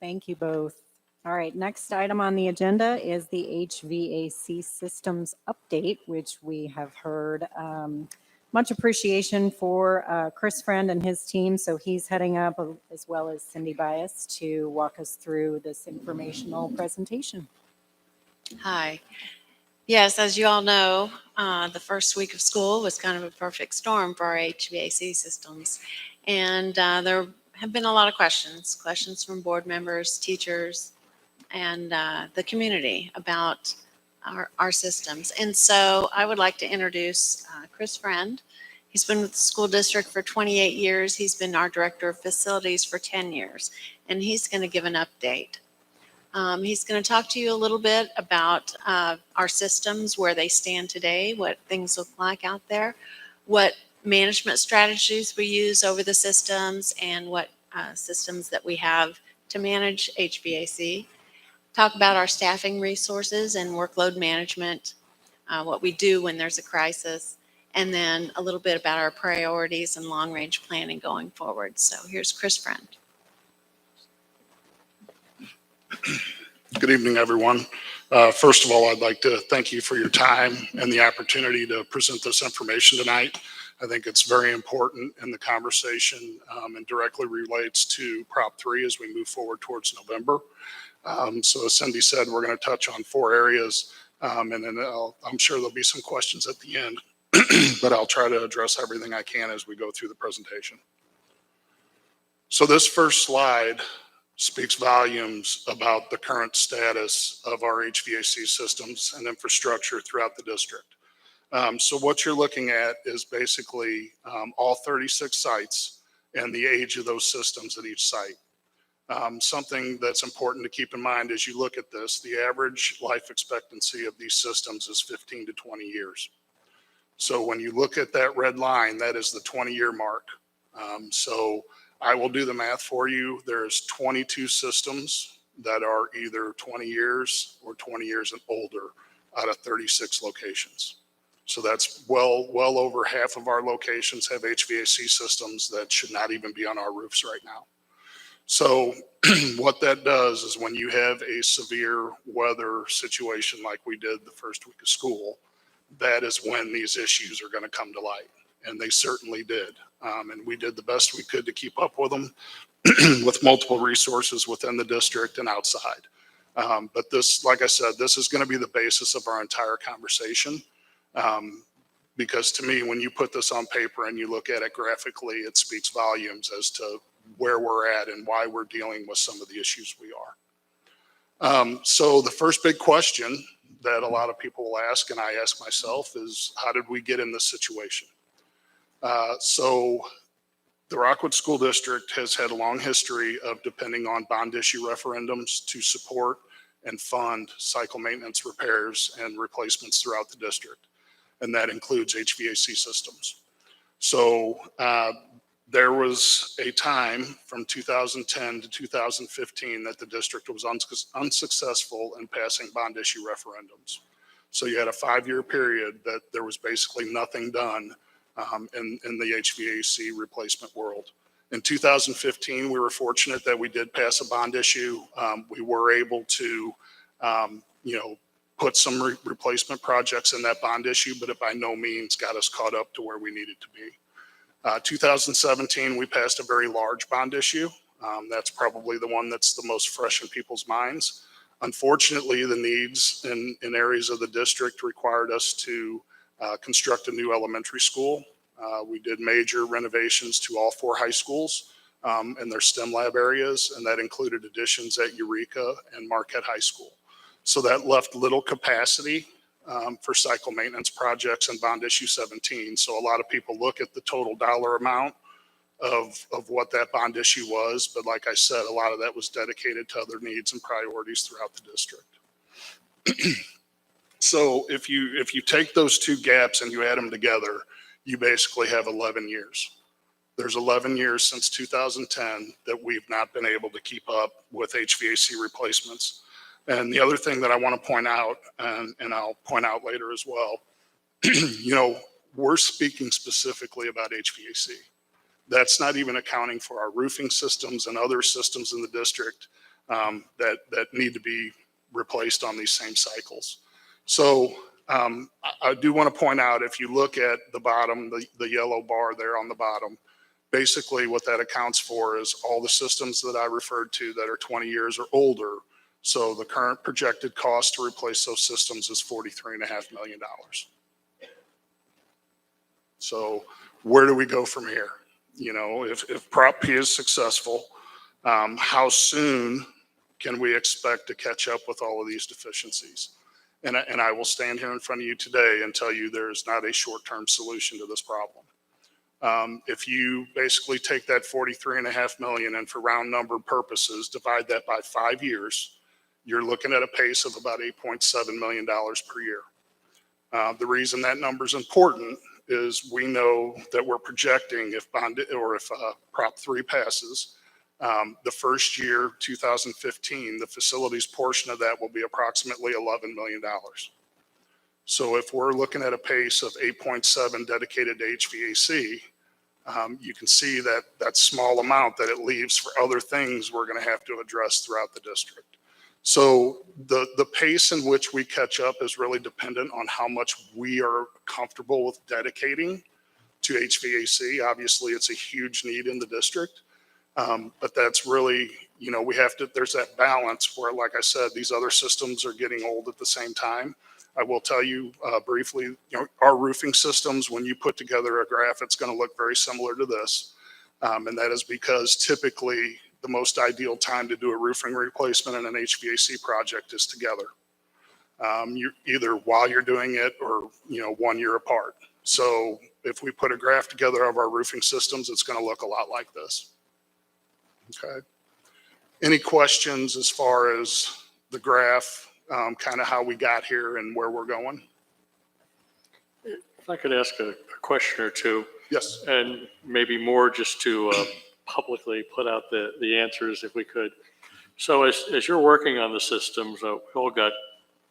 Thank you both. All right, next item on the agenda is the HVAC systems update, which we have heard much appreciation for Chris Friend and his team. So he's heading up, as well as Cindy Bias, to walk us through this informational presentation. Hi. Yes, as you all know, the first week of school was kind of a perfect storm for our HVAC systems. And there have been a lot of questions from board members, teachers, and the community about our systems. And so I would like to introduce Chris Friend. He's been with the school district for 28 years. He's been our director of facilities for 10 years, and he's going to give an update. He's going to talk to you a little bit about our systems, where they stand today, what things look like out there, what management strategies we use over the systems, and what systems that we have to manage HVAC. Talk about our staffing resources and workload management, what we do when there's a crisis, and then a little bit about our priorities and long-range planning going forward. So here's Chris Friend. Good evening, everyone. First of all, I'd like to thank you for your time and the opportunity to present this information tonight. I think it's very important in the conversation and directly relates to Prop 3 as we move forward towards November. So as Cindy said, we're going to touch on 4 areas, and then I'm sure there'll be some questions at the end, but I'll try to address everything I can as we go through the presentation. So this first slide speaks volumes about the current status of our HVAC systems and infrastructure throughout the district. So what you're looking at is basically all 36 sites and the age of those systems at each site. Something that's important to keep in mind as you look at this, the average life expectancy of these systems is 15 to 20 years. So when you look at that red line, that is the 20-year mark. So I will do the math for you. There's 22 systems that are either 20 years or 20 years and older out of 36 locations. So that's well over half of our locations have HVAC systems that should not even be on our roofs right now. So what that does is when you have a severe weather situation like we did the first week of school, that is when these issues are going to come to light. And they certainly did. And we did the best we could to keep up with them with multiple resources within the district and outside. But this, like I said, this is going to be the basis of our entire conversation. Because to me, when you put this on paper and you look at it graphically, it speaks volumes as to where we're at and why we're dealing with some of the issues we are. So the first big question that a lot of people will ask, and I ask myself, is how did we get in this situation? So the Rockwood School District has had a long history of depending on bond issue referendums to support and fund cycle maintenance repairs and replacements throughout the district. And that includes HVAC systems. So there was a time from 2010 to 2015 that the district was unsuccessful in passing bond issue referendums. So you had a 5-year period that there was basically nothing done in the HVAC replacement world. In 2015, we were fortunate that we did pass a bond issue. We were able to, put some replacement projects in that bond issue, but it by no means got us caught up to where we needed to be. 2017, we passed a very large bond issue. That's probably the one that's the most fresh in people's minds. Unfortunately, the needs in areas of the district required us to construct a new elementary school. We did major renovations to all 4 high schools and their STEM lab areas, and that included additions at Eureka and Marquette High School. So that left little capacity for cycle maintenance projects in bond issue 17. So a lot of people look at the total dollar amount of what that bond issue was, but like I said, a lot of that was dedicated to other needs and priorities throughout the district. So if you take those 2 gaps and you add them together, you basically have 11 years. There's 11 years since 2010 that we've not been able to keep up with HVAC replacements. And the other thing that I want to point out, and I'll point out later as well, we're speaking specifically about HVAC. That's not even accounting for our roofing systems and other systems in the district that need to be replaced on these same cycles. So I do want to point out, if you look at the bottom, the yellow bar there on the bottom, basically what that accounts for is all the systems that I referred to that are 20 years or older. So the current projected cost to replace those systems is $43.5 million. So where do we go from here? You know, if Prop P is successful, how soon can we expect to catch up with all of these deficiencies? And I will stand here in front of you today and tell you there is not a short-term solution to this problem. If you basically take that $43.5 million and for round number purposes, divide that by 5 years, you're looking at a pace of about $8.7 million per year. The reason that number is important is we know that we're projecting if Prop 3 passes, the first year, 2015, the facilities portion of that will be approximately $11 million. So if we're looking at a pace of 8.7 dedicated to HVAC, you can see that small amount that it leaves for other things we're going to have to address throughout the district. So the pace in which we catch up is really dependent on how much we are comfortable with dedicating to HVAC. Obviously, it's a huge need in the district, but that's really, you know, there's that balance where, like I said, these other systems are getting old at the same time. I will tell you briefly, you know, our roofing systems, when you put together a graph, it's going to look very similar to this. And that is because typically the most ideal time to do a roofing replacement in an HVAC project is together. You're either while you're doing it or, you know, 1 year apart. So if we put a graph together of our roofing systems, it's going to look a lot like this. Okay. Any questions as far as the graph, kind of how we got here and where we're going? If I could ask a question or two. Yes. And maybe more just to publicly put out the answers if we could. So as you're working on the systems, we all got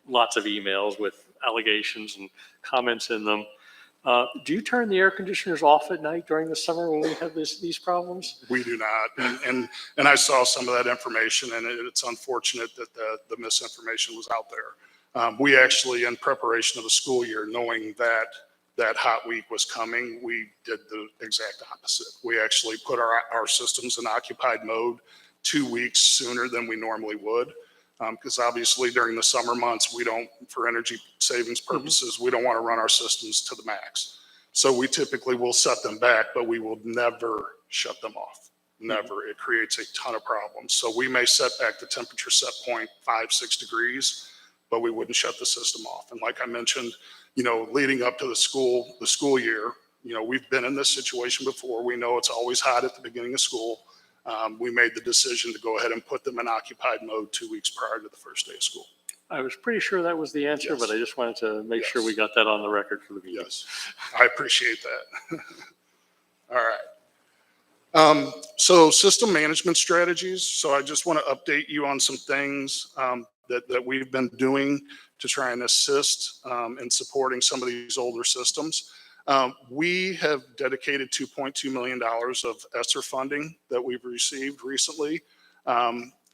lots of emails with allegations and comments in them. Do you turn the air conditioners off at night during the summer when we have these problems? We do not. And I saw some of that information, and it's unfortunate that the misinformation was out there. We actually, in preparation of the school year, knowing that hot week was coming, we did the exact opposite. We actually put our systems in occupied mode 2 weeks sooner than we normally would. Because obviously during the summer months, for energy savings purposes, we don't want to run our systems to the max. So we typically will set them back, but we will never shut them off. Never. It creates a ton of problems. So we may set back the temperature set point 5-6 degrees, but we wouldn't shut the system off. And like I mentioned, you know, leading up to the school year, you know, we've been in this situation before. We know it's always hot at the beginning of school. We made the decision to go ahead and put them in occupied mode 2 weeks prior to the first day of school. I was pretty sure that was the answer, Yes. but I just wanted to make sure we got that on the record for the meeting. Yes, I appreciate that. All right. So system management strategies. So I just want to update you on some things that we've been doing to try and assist in supporting some of these older systems. We have dedicated $2.2 million of ESSER funding that we've received recently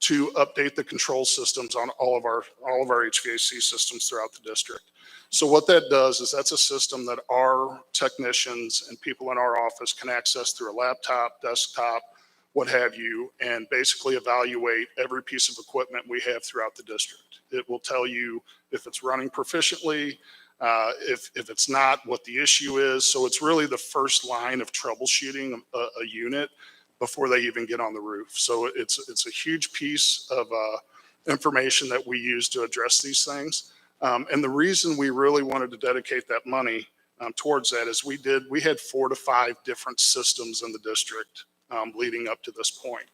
to update the control systems on all of our HVAC systems throughout the district. So what that does is that's a system that our technicians and people in our office can access through a laptop, desktop, what have you, and basically evaluate every piece of equipment we have throughout the district. It will tell you if it's running proficiently, if it's not, what the issue is. So it's really the first line of troubleshooting a unit before they even get on the roof. So it's a huge piece of information that we use to address these things. And the reason we really wanted to dedicate that money towards that is we had 4 to 5 different systems in the district leading up to this point.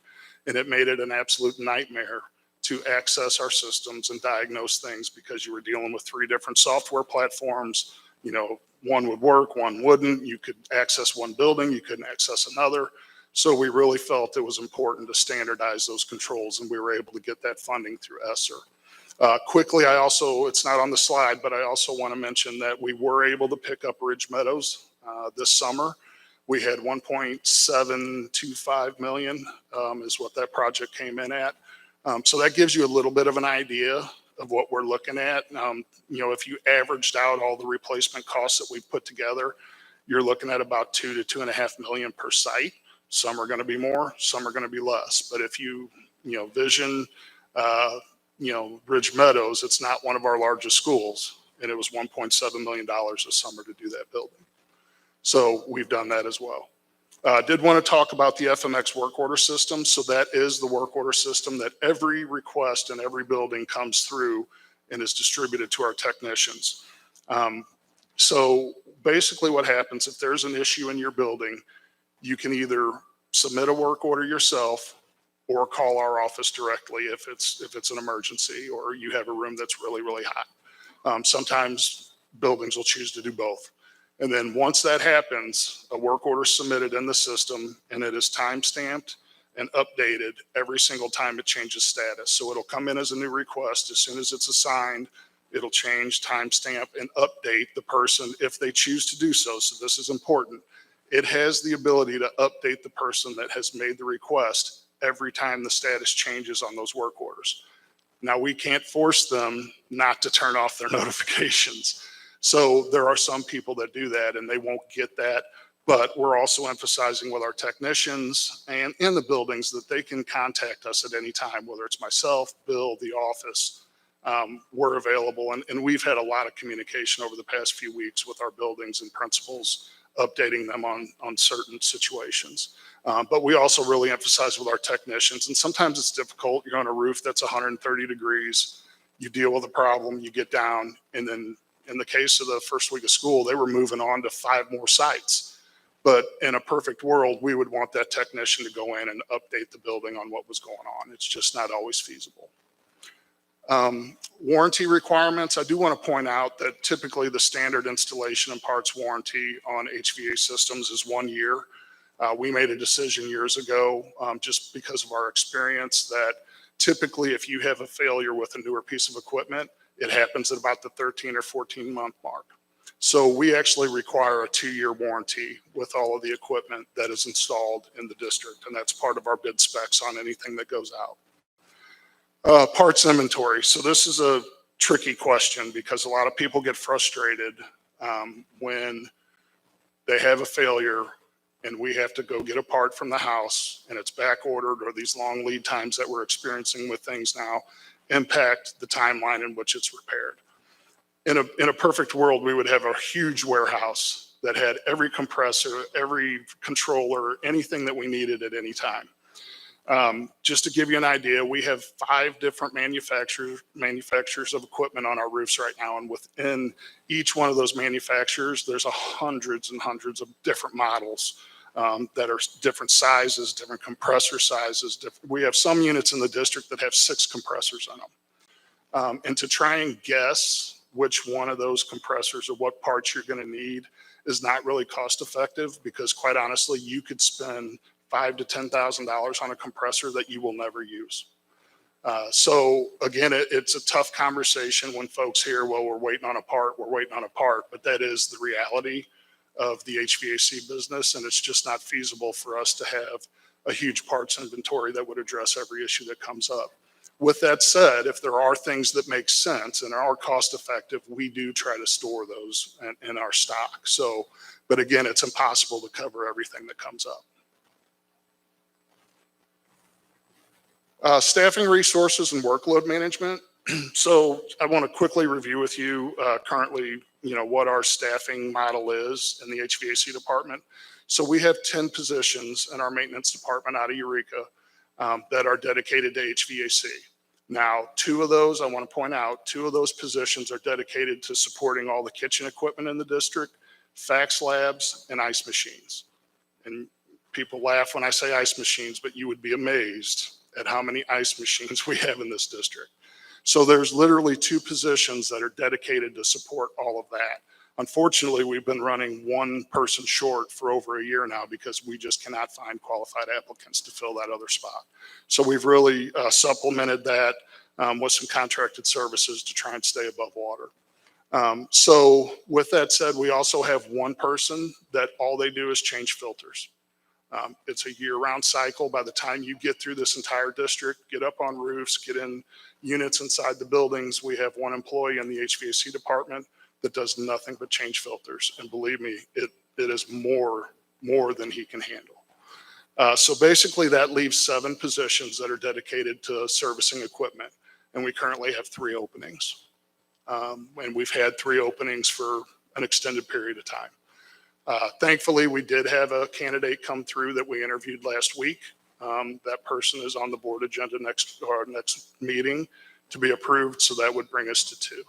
And it made it an absolute nightmare to access our systems and diagnose things because you were dealing with 3 different software platforms. You know, one would work, one wouldn't. You could access one building, you couldn't access another. So we really felt it was important to standardize those controls, and we were able to get that funding through ESSER. Quickly, it's not on the slide, but I also want to mention that we were able to pick up Ridge Meadows this summer. We had 1.725 million is what that project came in at. So that gives you a little bit of an idea of what we're looking at. If you averaged out all the replacement costs that we've put together, you're looking at about 2 to 2.5 million per site. Some are going to be more, some are going to be less. But if you vision, Ridge Meadows, it's not one of our largest schools, and it was $1.7 million this summer to do that building. So we've done that as well. Did want to talk about the FMX work order system. So that is the work order system that every request in every building comes through and is distributed to our technicians. So basically what happens, if there's an issue in your building, you can either submit a work order yourself or call our office directly if it's an emergency or you have a room that's really, really hot. Sometimes buildings will choose to do both. And then once that happens, a work order is submitted in the system and it is time stamped and updated every single time it changes status. So it'll come in as a new request. As soon as it's assigned, it'll change, timestamp, and update the person if they choose to do so. So this is important. It has the ability to update the person that has made the request every time the status changes on those work orders. Now, we can't force them not to turn off their notifications. So there are some people that do that and they won't get that. But we're also emphasizing with our technicians and in the buildings that they can contact us at any time, whether it's myself, Bill, the office. We're available. And we've had a lot of communication over the past few weeks with our buildings and principals, updating them on certain situations. But we also really emphasize with our technicians, and sometimes it's difficult. You're on a roof that's 130 degrees, you deal with a problem, you get down, and then in the case of the first week of school, they were moving on to 5 more sites. But in a perfect world, we would want that technician to go in and update the building on what was going on. It's just not always feasible. Warranty requirements. I do want to point out that typically the standard installation and parts warranty on HVAC systems is 1 year. We made a decision years ago, just because of our experience, that typically if you have a failure with a newer piece of equipment, it happens at about the 13 or 14 month mark. So we actually require a 2-year warranty with all of the equipment that is installed in the district. And that's part of our bid specs on anything that goes out. Parts inventory. So this is a tricky question because a lot of people get frustrated when they have a failure and we have to go get a part from the house and it's back ordered, or these long lead times that we're experiencing with things now impact the timeline in which it's repaired. In a perfect world, we would have a huge warehouse that had every compressor, every controller, anything that we needed at any time. Just to give you an idea, we have 5 different manufacturers of equipment on our roofs right now. And within each one of those manufacturers, there's hundreds and hundreds of different models that are different sizes, different compressor sizes. We have some units in the district that have 6 compressors in them. And to try and guess which one of those compressors or what parts you're going to need is not really cost effective, because quite honestly, you could spend $5,000 to $10,000 on a compressor that you will never use. So again, it's a tough conversation when folks hear, well, we're waiting on a part, but that is the reality of the HVAC business. And it's just not feasible for us to have a huge parts inventory that would address every issue that comes up. With that said, if there are things that make sense and are cost effective, we do try to store those in our stock. So, but again, it's impossible to cover everything that comes up. Staffing resources and workload management. So I want to quickly review with you currently, what our staffing model is in the HVAC department. So we have 10 positions in our maintenance department out of Eureka that are dedicated to HVAC. Now, 2 of those, I want to point out, 2 of those positions are dedicated to supporting all the kitchen equipment in the district, fax labs, and ice machines. And people laugh when I say ice machines, but you would be amazed at how many ice machines we have in this district. So there's literally 2 positions that are dedicated to support all of that. Unfortunately, we've been running 1 person short for over a year now because we just cannot find qualified applicants to fill that other spot. So we've really supplemented that with some contracted services to try and stay above water. So with that said, we also have 1 person that all they do is change filters. It's a year-round cycle. By the time you get through this entire district, get up on roofs, get in units inside the buildings, we have one employee in the HVAC department that does nothing but change filters. And believe me, it is more than he can handle. So basically that leaves 7 positions that are dedicated to servicing equipment. And we currently have 3 openings. And we've had 3 openings for an extended period of time. Thankfully, we did have a candidate come through that we interviewed last week. That person is on the board agenda next meeting to be approved. So that would bring us to 2.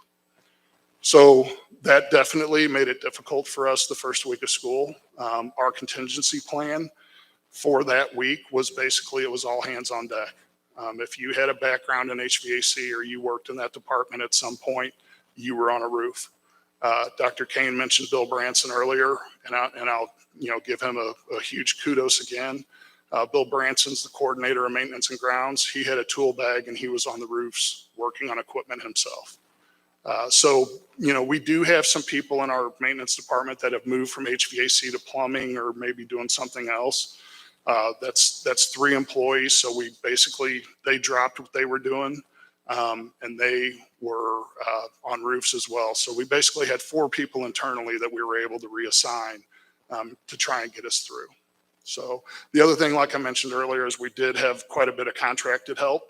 So that definitely made it difficult for us the first week of school. Our contingency plan for that week was basically, it was all hands on deck. If you had a background in HVAC or you worked in that department at some point, you were on a roof. Dr. Kane mentioned Bill Branson earlier, and I'll give him a huge kudos again. Bill Branson's the coordinator of maintenance and grounds. He had a tool bag and he was on the roofs working on equipment himself. So we do have some people in our maintenance department that have moved from HVAC to plumbing or maybe doing something else. That's 3 employees. So they dropped what they were doing, and they were on roofs as well. So we basically had 4 people internally that we were able to reassign to try and get us through. So the other thing, like I mentioned earlier, is we did have quite a bit of contracted help.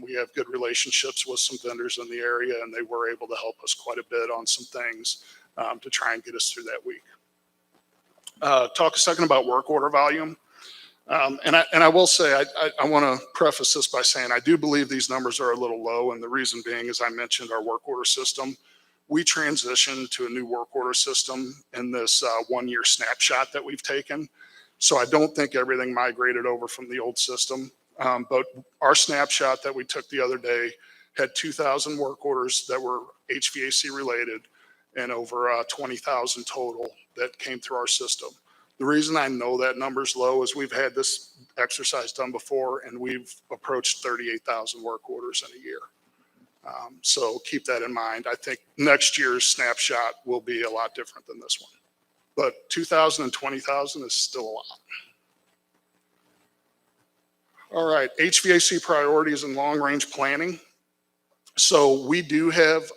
We have good relationships with some vendors in the area, and they were able to help us quite a bit on some things to try and get us through that week. Talk a second about work order volume. And I will say, I want to preface this by saying I do believe these numbers are a little low. And the reason being, as I mentioned, our work order system, we transitioned to a new work order system in this 1-year snapshot that we've taken. So I don't think everything migrated over from the old system. But our snapshot that we took the other day had 2,000 work orders that were HVAC related and over 20,000 total that came through our system. The reason I know that number's low is we've had this exercise done before and we've approached 38,000 work orders in a year. So keep that in mind. I think next year's snapshot will be a lot different than this one. But 2,000 and 20,000 is still a lot. All right, HVAC priorities and long-range planning. So we do have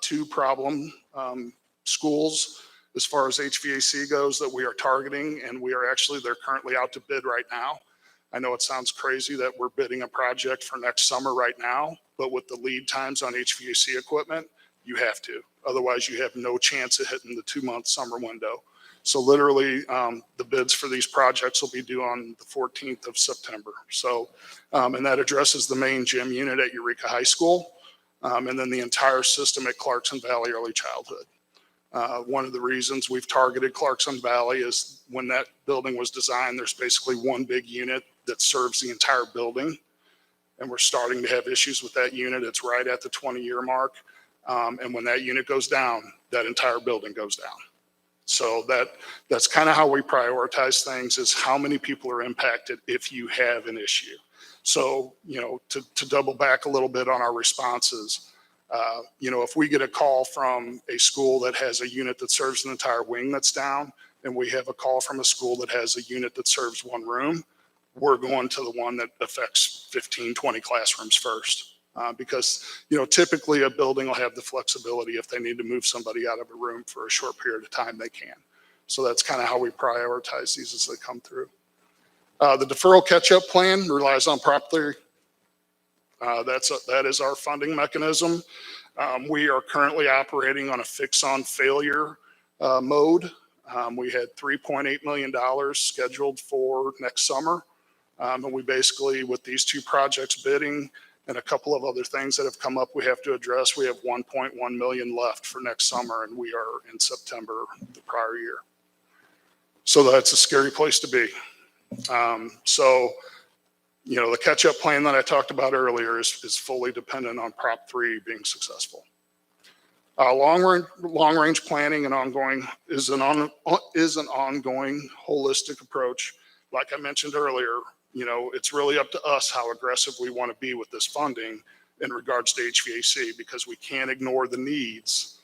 2 problem schools as far as HVAC goes that we are targeting, and they're currently out to bid right now. I know it sounds crazy that we're bidding a project for next summer right now, but with the lead times on HVAC equipment, you have to. Otherwise, you have no chance of hitting the 2-month summer window. So literally, the bids for these projects will be due on the 14th of September. So, and that addresses the main gym unit at Eureka High School, and then the entire system at Clarkson Valley Early Childhood. One of the reasons we've targeted Clarkson Valley is when that building was designed, there's basically one big unit that serves the entire building. And we're starting to have issues with that unit. It's right at the 20-year mark. And when that unit goes down, that entire building goes down. So that's kind of how we prioritize things, is how many people are impacted if you have an issue. So, to double back a little bit on our responses, if we get a call from a school that has a unit that serves an entire wing that's down, and we have a call from a school that has a unit that serves one room, we're going to the one that affects 15, 20 classrooms first. Because, typically a building will have the flexibility if they need to move somebody out of a room for a short period of time, they can. So that's kind of how we prioritize these as they come through. The deferral catch-up plan relies on Prop 3. That is our funding mechanism. We are currently operating on a fix-on-failure mode. We had $3.8 million scheduled for next summer. And we basically, with these 2 projects bidding and a couple of other things that have come up we have to address, we have $1.1 million left for next summer, and we are in September the prior year. So that's a scary place to be. The catch-up plan that I talked about earlier is fully dependent on Prop 3 being successful. Long-range planning and ongoing is an ongoing holistic approach. Like I mentioned earlier, it's really up to us how aggressive we want to be with this funding in regards to HVAC, because we can't ignore the needs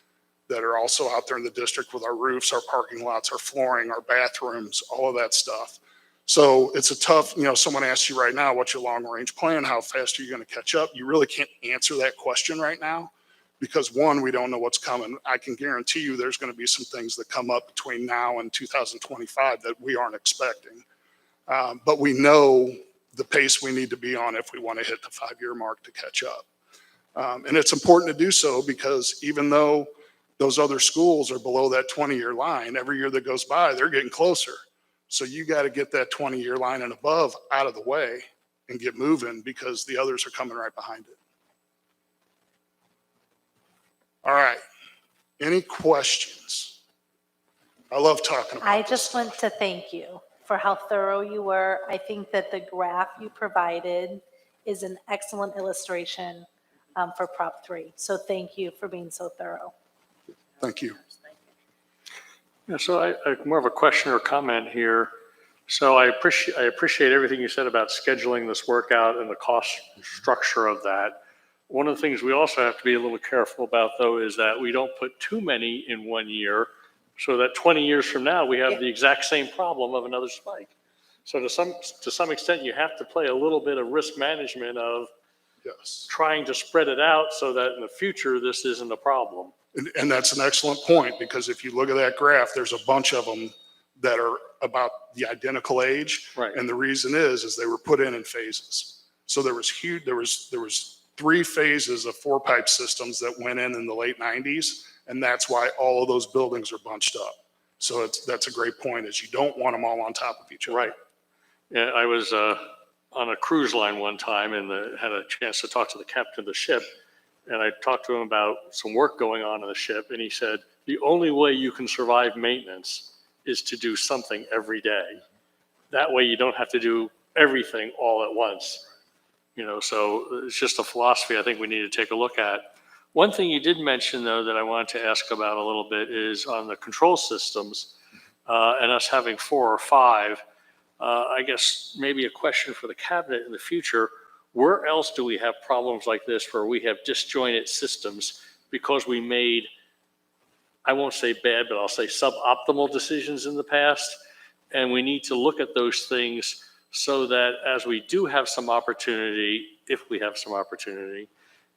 that are also out there in the district with our roofs, our parking lots, our flooring, our bathrooms, all of that stuff. So it's a tough, someone asks you right now, what's your long range plan? How fast are you going to catch up? You really can't answer that question right now because one, we don't know what's coming. I can guarantee you there's going to be some things that come up between now and 2025 that we aren't expecting. But we know the pace we need to be on if we want to hit the 5-year mark to catch up. And it's important to do so because even though those other schools are below that 20-year line, every year that goes by, they're getting closer. So you got to get that 20-year line and above out of the way and get moving because the others are coming right behind it. All right. Any questions? I love talking about I this just stuff. want to thank you for how thorough you were. I think that the graph you provided is an excellent illustration for Prop 3. So thank you for being so thorough. Thank you. Yeah, so I more of a question or comment here. So I appreciate everything you said about scheduling this work out and the cost structure of that. One of the things we also have to be a little careful about, though, is that we don't put too many in 1 year so that 20 years from now, we have the exact same problem of another spike. So to some extent, you have to play a little bit of risk management of Yes. trying to spread it out so that in the future, this isn't a problem. And that's an excellent point because if you look at that graph, there's a bunch of them that are about the identical age. Right. And the reason is they were put in phases. So there was 3 phases of 4-pipe systems that went in the late 90s. And that's why all of those buildings are bunched up. So that's a great point is you don't want them all on top of each other. Right. Yeah, I was on a cruise line one time and had a chance to talk to the captain of the ship. And I talked to him about some work going on the ship. And he said, the only way you can survive maintenance is to do something every day. That way you don't have to do everything all at once. So it's just a philosophy I think we need to take a look at. One thing you did mention, though, that I wanted to ask about a little bit is on the control systems and us having 4 or 5. I guess maybe a question for the cabinet in the future. Where else do we have problems like this where we have disjointed systems because we made, I won't say bad, but I'll say suboptimal decisions in the past? And we need to look at those things so that as we do have some opportunity, if we have some opportunity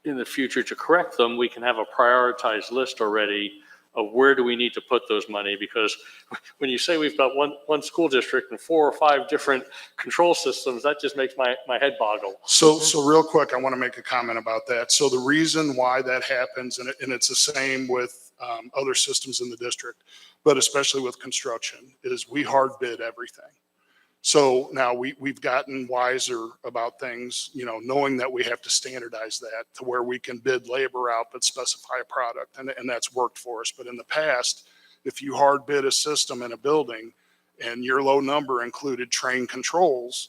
in the future to correct them, we can have a prioritized list already of where do we need to put those money, because when you say we've got one school district and 4 or 5 different control systems, that just makes my head boggle. So real quick, I want to make a comment about that. So the reason why that happens, and it's the same with other systems in the district, but especially with construction, is we hard bid everything. So now we've gotten wiser about things, knowing that we have to standardize that to where we can bid labor out but specify a product, and that's worked for us. But in the past, if you hard bid a system in a building and your low number included train controls,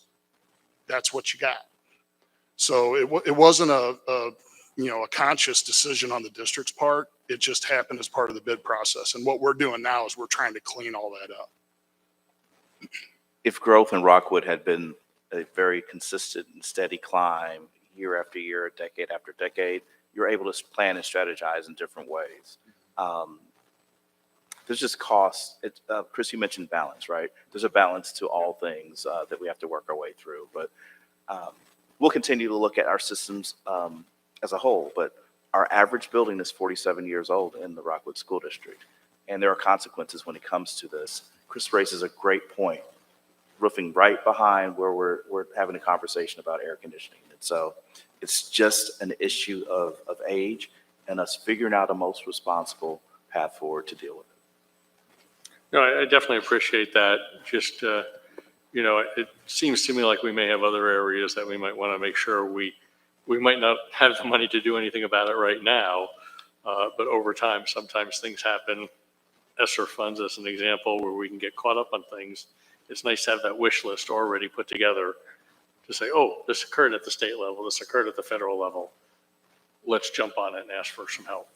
that's what you got. So it wasn't a conscious decision on the district's part. It just happened as part of the bid process. And what we're doing now is we're trying to clean all that up. If growth in Rockwood had been a very consistent and steady climb year after year, decade after decade, you're able to plan and strategize in different ways. There's just costs. Chris, you mentioned balance, right? There's a balance to all things that we have to work our way through. But we'll continue to look at our systems as a whole. But our average building is 47 years old in the Rockwood School District. And there are consequences when it comes to this. Chris raises a great point. Roofing right behind where we're having a conversation about air conditioning. And so it's just an issue of age and us figuring out a most responsible path forward to deal with it. No, I definitely appreciate that. Just, it seems to me like we may have other areas that we might want to make sure we might not have the money to do anything about it right now. But over time, sometimes things happen. ESSER funds, as an example, where we can get caught up on things. It's nice to have that wish list already put together to say, oh, this occurred at the state level, this occurred at the federal level. Let's jump on it and ask for some help.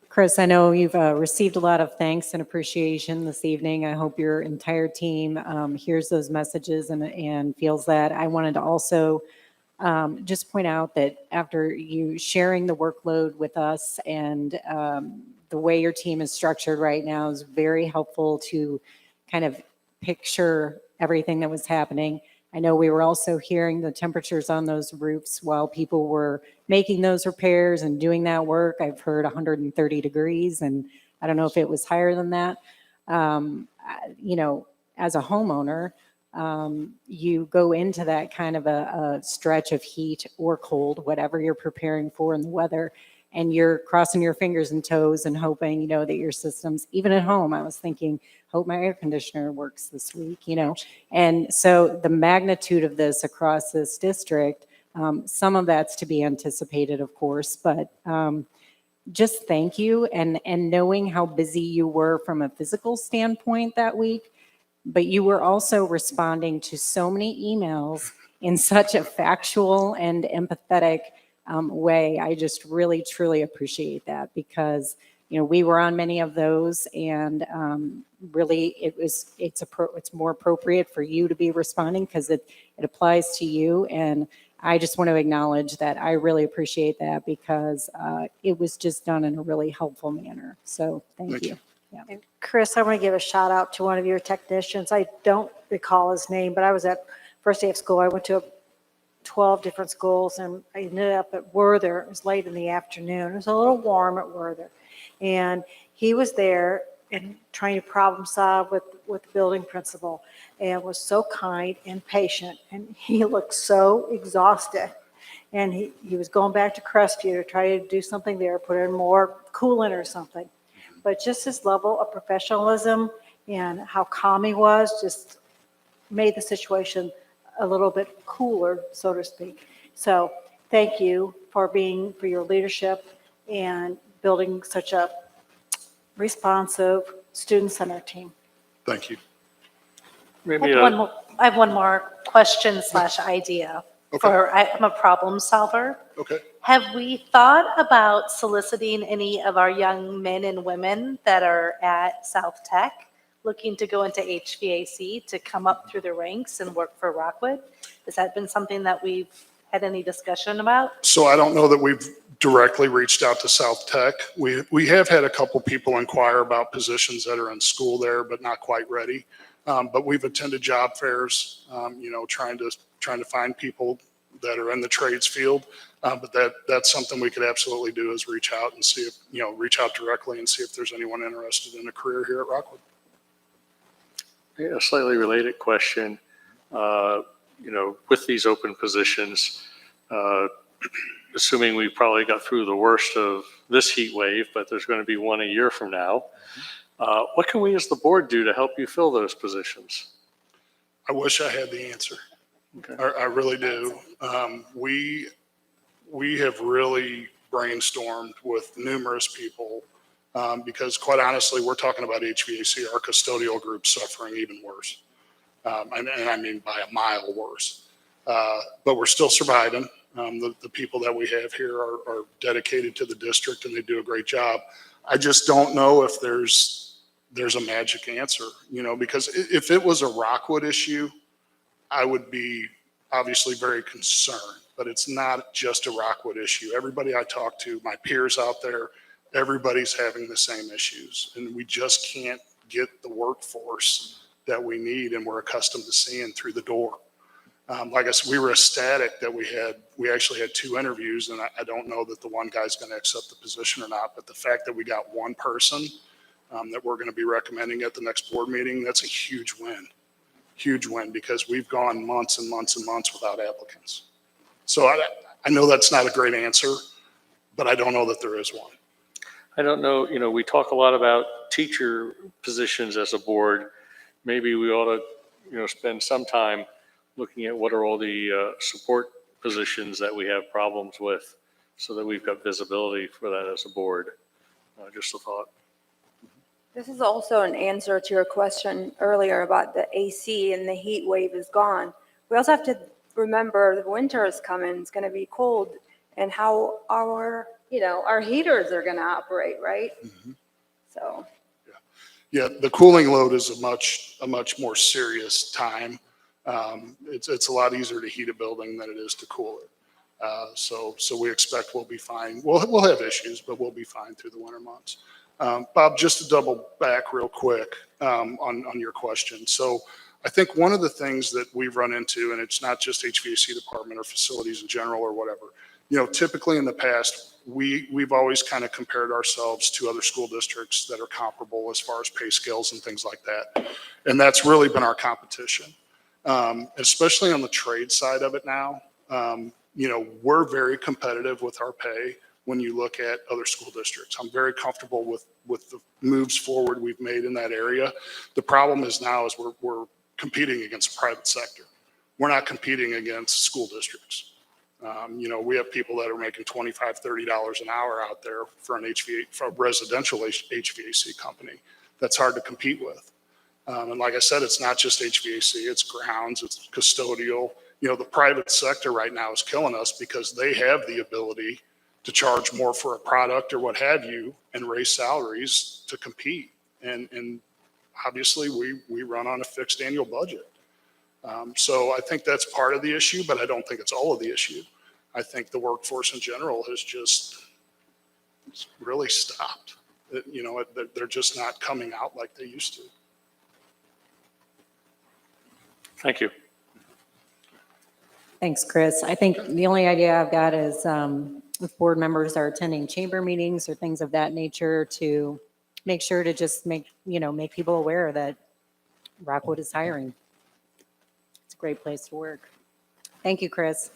Chris, I know you've received a lot of thanks and appreciation this evening. I hope your entire team hears those messages and feels that. I wanted to also just point out that after you sharing the workload with us and the way your team is structured right now is very helpful to kind of picture everything that was happening. I know we were also hearing the temperatures on those roofs while people were making those repairs and doing that work. I've heard 130 degrees, and I don't know if it was higher than that. As a homeowner, you go into that kind of a stretch of heat or cold, whatever you're preparing for in the weather, and you're crossing your fingers and toes and hoping, that your systems, even at home, I was thinking, hope my air conditioner works this week, And so the magnitude of this across this district, some of that's to be anticipated, of course, but just thank you. And knowing how busy you were from a physical standpoint that week, but you were also responding to so many emails in such a factual and empathetic way. I just really, truly appreciate that because, we were on many of those, and really it's more appropriate for you to be responding because it applies to you. And I just want to acknowledge that I really appreciate that because it was just done in a really helpful manner. So thank you. Yeah. And Chris, I want to give a shout out to one of your technicians. I don't recall his name, but I was at first day of school. I went to 12 different schools and I ended up at Werther. It was late in the afternoon. It was a little warm at Werther. And he was there and trying to problem solve with the building principal and was so kind and patient. And he looked so exhausted. And he was going back to Crestview to try to do something there, put in more coolant or something. But just his level of professionalism and how calm he was just made the situation a little bit cooler, so to speak. So thank you for your leadership and building such a responsive, student-centered team. Thank you. Maybe, I have one more question / idea. Okay. I'm a problem solver. Okay. Have we thought about soliciting any of our young men and women that are at South Tech looking to go into HVAC to come up through the ranks and work for Rockwood? Has that been something that we've had any discussion about? So I don't know that we've directly reached out to South Tech. We have had a couple people inquire about positions that are in school there, but not quite ready. But we've attended job fairs, trying to find people that are in the trades field. But that's something we could absolutely do is reach out and see if, reach out directly and see if there's anyone interested in a career here at Rockwood. a slightly related question. With these open positions, assuming we probably got through the worst of this heat wave, but there's going to be one a year from now, what can we as the board do to help you fill those positions? I wish I had the answer. Okay. I really do. We have really brainstormed with numerous people because quite honestly, we're talking about HVAC, our custodial group's suffering even worse. And I mean by a mile worse. But we're still surviving. The people that we have here are dedicated to the district and they do a great job. I just don't know if there's a magic answer, because if it was a Rockwood issue, I would be obviously very concerned, but it's not just a Rockwood issue. Everybody I talk to, my peers out there, everybody's having the same issues, and we just can't get the workforce that we need and we're accustomed to seeing through the door. Like I said, we were ecstatic that we actually had 2 interviews, and I don't know that the one guy's going to accept the position or not, but the fact that we got one person that we're going to be recommending at the next board meeting, that's a huge win because we've gone months and months and months without applicants. So I know that's not a great answer, but I don't know that there is one. I don't know, we talk a lot about teacher positions as a board. Maybe we ought to, spend some time looking at what are all the support positions that we have problems with so that we've got visibility for that as a board. Just a thought. This is also an answer to your question earlier about the AC and the heat wave is gone. We also have to remember the winter is coming, it's going to be cold, and how our heaters are going to operate, right? Mm-hmm. So. Yeah, the cooling load is a much more serious time. It's a lot easier to heat a building than it is to cool it. So we expect we'll be fine. We'll have issues, but we'll be fine through the winter months. Bob, just to double back real quick on your question. So I think one of the things that we've run into, and it's not just HVAC department or facilities in general or whatever, typically in the past, we've always kind of compared ourselves to other school districts that are comparable as far as pay scales and things like that. And that's really been our competition, especially on the trade side of it now. We're very competitive with our pay when you look at other school districts. I'm very comfortable with the moves forward we've made in that area. The problem is now is we're competing against the private sector. We're not competing against school districts. We have people that are making $25, $30 an hour out there for for a residential HVAC company. That's hard to compete with. And like I said, it's not just HVAC, it's grounds, it's custodial. The private sector right now is killing us because they have the ability to charge more for a product or what have you and raise salaries to compete. And obviously we run on a fixed annual budget. So I think that's part of the issue, but I don't think it's all of the issue. I think the workforce in general has just really stopped. They're just not coming out like they used to. Thank you. Thanks, Chris. I think the only idea I've got is if board members are attending chamber meetings or things of that nature, to make sure to just make people aware that Rockwood is hiring. It's a great place to work. Thank you, Chris.